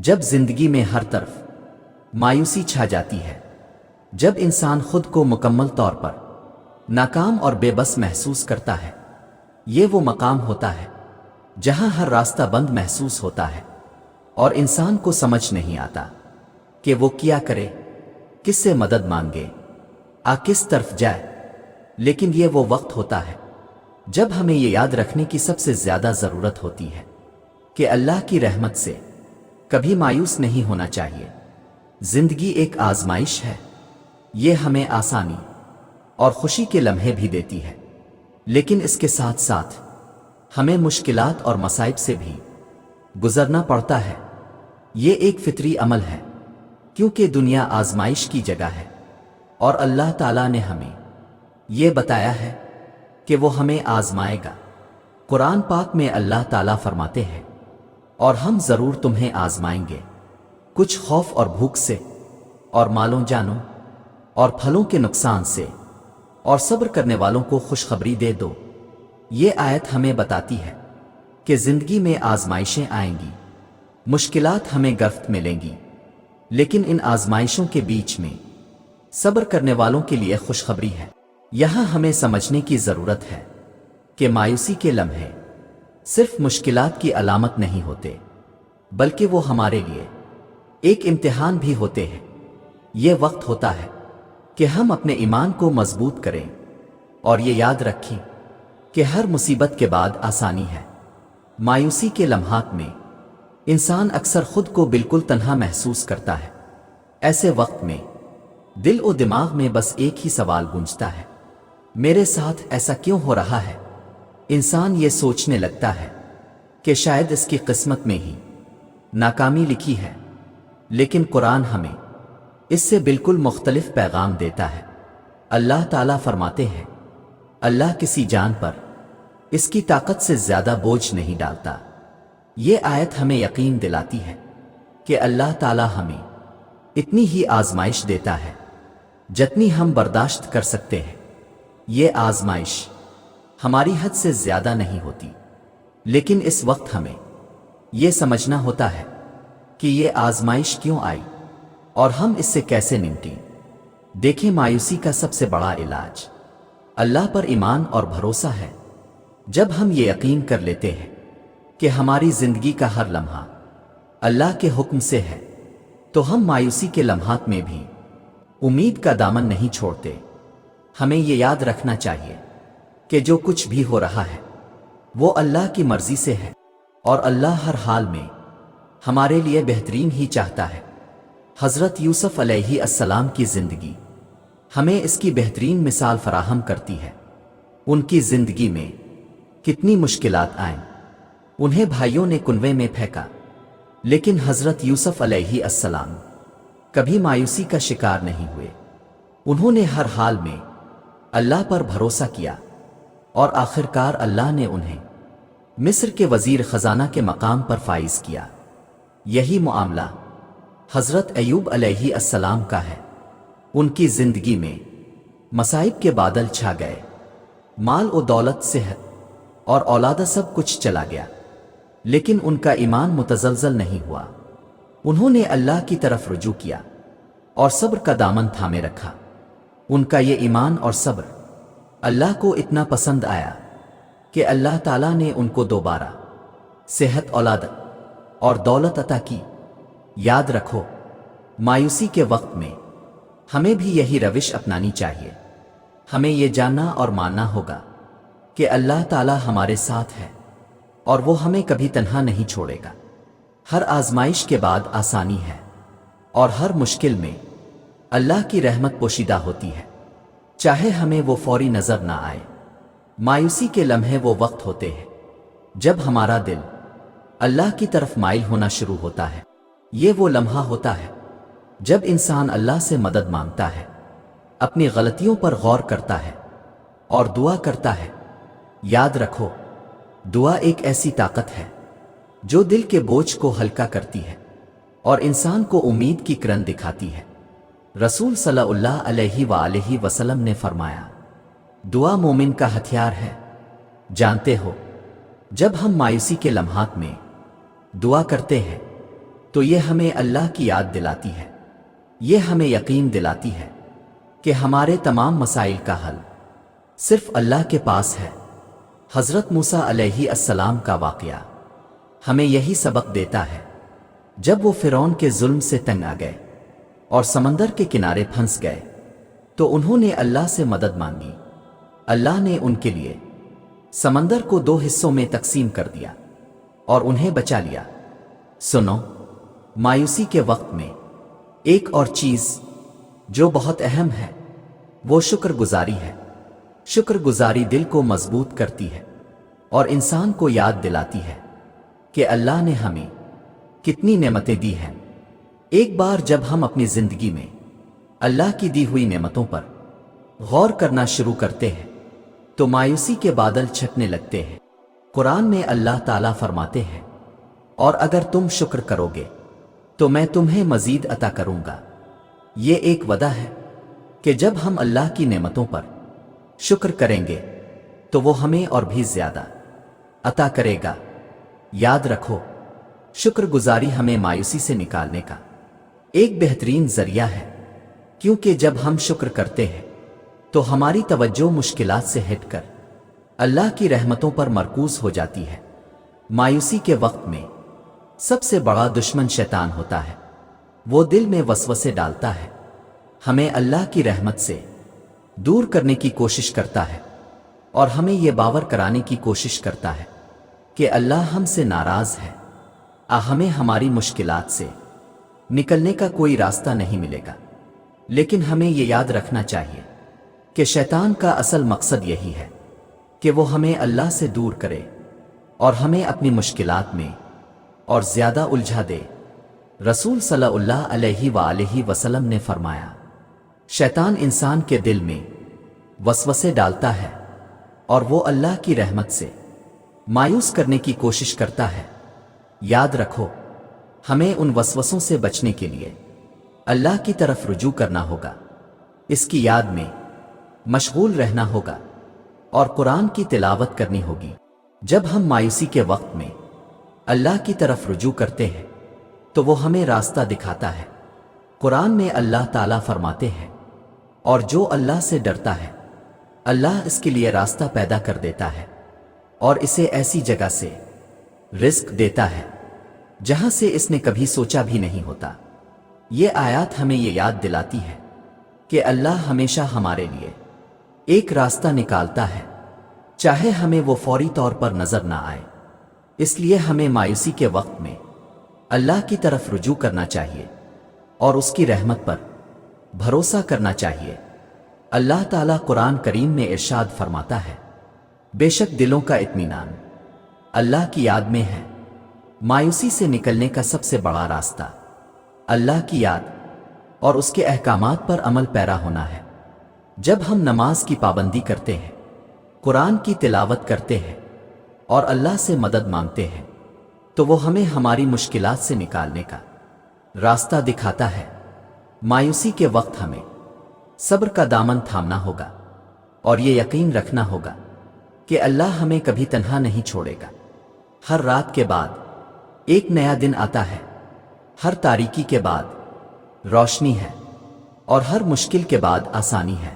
جب زندگی میں ہر طرف مایوسی چھا جاتی ہے، جب انسان خود کو مکمل طور پر ناکام اور بے بس محسوس کرتا ہے، یہ وہ مقام ہوتا ہے جہاں ہر راستہ بند محسوس ہوتا ہے اور انسان کو سمجھ نہیں آتا کہ وہ کیا کرے، کس سے مدد مانگے، کس طرف جائے۔ لیکن یہ وہ وقت ہوتا ہے جب ہمیں یہ یاد رکھنے کی سب سے زیادہ ضرورت ہوتی ہے کہ اللہ کی رحمت سے کبھی مایوس نہیں ہونا چاہیے۔ زندگی ایک آزمائش ہے، یہ ہمیں آسانی اور خوشی کے لمحے بھی دیتی ہے، لیکن اس کے ساتھ ساتھ ہمیں مشکلات اور مصائب سے بھی گزرنا پڑتا ہے۔ یہ ایک فطری عمل ہے، کیونکہ دنیا آزمائش کی جگہ ہے اور اللہ تعالیٰ نے ہمیں یہ بتایا ہے کہ وہ ہمیں آزمائے گا۔ قرآن پاک میں اللہ تعالیٰ فرماتے ہیں، اور ہم ضرور تمہیں آزمائیں گے، کچھ خوف اور بھوک سے، اور مالوں جانوں اور پھلوں کے نقصان سے، اور صبر کرنے والوں کو خوشخبری دے دو۔ یہ آیت ہمیں بتاتی ہے کہ زندگی میں آزمائشیں آئیں گی، مشکلات ہمیں گرفت ملیں گی، لیکن ان آزمائشوں کے بیچ میں صبر کرنے والوں کے لیے خوشخبری ہے۔ یہاں ہمیں سمجھنے کی ضرورت ہے کہ مایوسی کے لمحے صرف مشکلات کی علامت نہیں ہوتے، بلکہ وہ ہمارے لیے ایک امتحان بھی ہوتے ہیں۔ یہ وقت ہوتا ہے کہ ہم اپنے ایمان کو مضبوط کریں اور یہ یاد رکھیں کہ ہر مصیبت کے بعد آسانی ہے۔ مایوسی کے لمحات میں انسان اکثر خود کو بالکل تنہا محسوس کرتا ہے۔ ایسے وقت میں دل و دماغ میں بس ایک ہی سوال گونجتا ہے، میرے ساتھ ایسا کیوں ہو رہا ہے؟ انسان یہ سوچنے لگتا ہے کہ شاید اس کی قسمت میں ہی ناکامی لکھی ہے، لیکن قرآن ہمیں اس سے بالکل مختلف پیغام دیتا ہے۔ اللہ تعالیٰ فرماتے ہیں، اللہ کسی جان پر اس کی طاقت سے زیادہ بوجھ نہیں ڈالتا۔ یہ آیت ہمیں یقین دلاتی ہے کہ اللہ تعالیٰ ہمیں اتنی ہی آزمائش دیتا ہے جتنی ہم برداشت کر سکتے ہیں۔ یہ آزمائش ہماری حد سے زیادہ نہیں ہوتی، لیکن اس وقت ہمیں یہ سمجھنا ہوتا ہے کہ یہ آزمائش کیوں آئی اور ہم اس سے کیسے نمٹیں۔ دیکھیں، مایوسی کا سب سے بڑا علاج اللہ پر ایمان اور بھروسہ ہے۔ جب ہم یہ یقین کر لیتے ہیں کہ ہماری زندگی کا ہر لمحہ اللہ کے حکم سے ہے، تو ہم مایوسی کے لمحات میں بھی امید کا دامن نہیں چھوڑتے۔ ہمیں یہ یاد رکھنا چاہیے کہ جو کچھ بھی ہو رہا ہے وہ اللہ کی مرضی سے ہے، اور اللہ ہر حال میں ہمارے لیے بہترین ہی چاہتا ہے۔ حضرت یوسف علیہ السلام کی زندگی ہمیں اس کی بہترین مثال فراہم کرتی ہے۔ ان کی زندگی میں کتنی مشکلات آئیں، انہیں بھائیوں نے کنویں میں پھینکا، لیکن حضرت یوسف علیہ السلام کبھی مایوسی کا شکار نہیں ہوئے۔ انہوں نے ہر حال میں اللہ پر بھروسہ کیا، اور آخرکار اللہ نے انہیں مصر کے وزیر خزانہ کے مقام پر فائز کیا۔ یہی معاملہ حضرت ایوب علیہ السلام کا ہے۔ ان کی زندگی میں مصائب کے بادل چھا گئے، مال و دولت، صحت اور اولاد سب کچھ چلا گیا، لیکن ان کا ایمان متزلزل نہیں ہوا۔ انہوں نے اللہ کی طرف رجوع کیا اور صبر کا دامن تھامے رکھا۔ ان کا یہ ایمان اور صبر اللہ کو اتنا پسند آیا کہ اللہ تعالیٰ نے ان کو دوبارہ صحت، اولاد اور دولت عطا کی۔ یاد رکھو، مایوسی کے وقت میں ہمیں بھی یہی روش اپنانی چاہیے۔ ہمیں یہ جاننا اور ماننا ہوگا کہ اللہ تعالیٰ ہمارے ساتھ ہے اور وہ ہمیں کبھی تنہا نہیں چھوڑے گا۔ ہر آزمائش کے بعد آسانی ہے، اور ہر مشکل میں اللہ کی رحمت پوشیدہ ہوتی ہے، چاہے ہمیں وہ فوری نظر نہ آئے۔ مایوسی کے لمحے وہ وقت ہوتے ہیں جب ہمارا دل اللہ کی طرف مائل ہونا شروع ہوتا ہے۔ یہ وہ لمحہ ہوتا ہے جب انسان اللہ سے مدد مانگتا ہے، اپنی غلطیوں پر غور کرتا ہے اور دعا کرتا ہے۔ یاد رکھو، دعا ایک ایسی طاقت ہے جو دل کے بوجھ کو ہلکا کرتی ہے اور انسان کو امید کی کرن دکھاتی ہے۔ رسول صلی اللہ علیہ وآلہ وسلم نے فرمایا، دعا مومن کا ہتھیار ہے۔ جانتے ہو، جب ہم مایوسی کے لمحات میں دعا کرتے ہیں تو یہ ہمیں اللہ کی یاد دلاتی ہے، یہ ہمیں یقین دلاتی ہے کہ ہمارے تمام مسائل کا حل صرف اللہ کے پاس ہے۔ حضرت موسیٰ علیہ السلام کا واقعہ ہمیں یہی سبق دیتا ہے۔ جب وہ فرعون کے ظلم سے تنگ آ گئے اور سمندر کے کنارے پھنس گئے تو انہوں نے اللہ سے مدد مانگی۔ اللہ نے ان کے لیے سمندر کو 2 حصوں میں تقسیم کر دیا اور انہیں بچا لیا۔ سنو، مایوسی کے وقت میں ایک اور چیز جو بہت اہم ہے وہ شکر گزاری ہے۔ شکر گزاری دل کو مضبوط کرتی ہے اور انسان کو یاد دلاتی ہے کہ اللہ نے ہمیں کتنی نعمتیں دی ہیں۔ ایک بار جب ہم اپنی زندگی میں اللہ کی دی ہوئی نعمتوں پر غور کرنا شروع کرتے ہیں تو مایوسی کے بادل چھٹنے لگتے ہیں۔ قرآن میں اللہ تعالیٰ فرماتے ہیں، اور اگر تم شکر کرو گے تو میں تمہیں مزید عطا کروں گا۔ یہ ایک وعدہ ہے کہ جب ہم اللہ کی نعمتوں پر شکر کریں گے تو وہ ہمیں اور بھی زیادہ عطا کرے گا۔ یاد رکھو، شکر گزاری ہمیں مایوسی سے نکالنے کا ایک بہترین ذریعہ ہے، کیونکہ جب ہم شکر کرتے ہیں تو ہماری توجہ مشکلات سے ہٹ کر اللہ کی رحمتوں پر مرکوز ہو جاتی ہے۔ مایوسی کے وقت میں سب سے بڑا دشمن شیطان ہوتا ہے۔ وہ دل میں وسوسے ڈالتا ہے، ہمیں اللہ کی رحمت سے دور کرنے کی کوشش کرتا ہے اور ہمیں یہ باور کرانے کی کوشش کرتا ہے کہ اللہ ہم سے ناراض ہے، ہمیں ہماری مشکلات سے نکلنے کا کوئی راستہ نہیں ملے گا۔ لیکن ہمیں یہ یاد رکھنا چاہیے کہ شیطان کا اصل مقصد یہی ہے کہ وہ ہمیں اللہ سے دور کرے اور ہمیں اپنی مشکلات میں اور زیادہ الجھا دے۔ رسول صلی اللہ علیہ وآلہ وسلم نے فرمایا، شیطان انسان کے دل میں وسوسے ڈالتا ہے اور وہ اللہ کی رحمت سے مایوس کرنے کی کوشش کرتا ہے۔ یاد رکھو، ہمیں ان وسوسوں سے بچنے کے لیے اللہ کی طرف رجوع کرنا ہوگا، اس کی یاد میں مشغول رہنا ہوگا اور قرآن کی تلاوت کرنی ہوگی۔ جب ہم مایوسی کے وقت میں اللہ کی طرف رجوع کرتے ہیں تو وہ ہمیں راستہ دکھاتا ہے۔ قرآن میں اللہ تعالیٰ فرماتے ہیں، اور جو اللہ سے ڈرتا ہے اللہ اس کے لیے راستہ پیدا کر دیتا ہے اور اسے ایسی جگہ سے رزق دیتا ہے جہاں سے اس نے کبھی سوچا بھی نہیں ہوتا۔ یہ آیات ہمیں یہ یاد دلاتی ہے کہ اللہ ہمیشہ ہمارے لیے ایک راستہ نکالتا ہے، چاہے ہمیں وہ فوری طور پر نظر نہ آئے۔ اس لیے ہمیں مایوسی کے وقت میں اللہ کی طرف رجوع کرنا چاہیے اور اس کی رحمت پر بھروسہ کرنا چاہیے۔ اللہ تعالیٰ قرآن کریم میں ارشاد فرماتا ہے، بے شک دلوں کا اطمینان اللہ کی یاد میں ہے۔ مایوسی سے نکلنے کا سب سے بڑا راستہ اللہ کی یاد اور اس کے احکامات پر عمل پیرا ہونا ہے۔ جب ہم نماز کی پابندی کرتے ہیں، قرآن کی تلاوت کرتے ہیں اور اللہ سے مدد مانگتے ہیں تو وہ ہمیں ہماری مشکلات سے نکالنے کا راستہ دکھاتا ہے۔ مایوسی کے وقت ہمیں صبر کا دامن تھامنا ہوگا اور یہ یقین رکھنا ہوگا کہ اللہ ہمیں کبھی تنہا نہیں چھوڑے گا۔ ہر رات کے بعد ایک نیا دن آتا ہے، ہر تاریکی کے بعد روشنی ہے اور ہر مشکل کے بعد آسانی ہے۔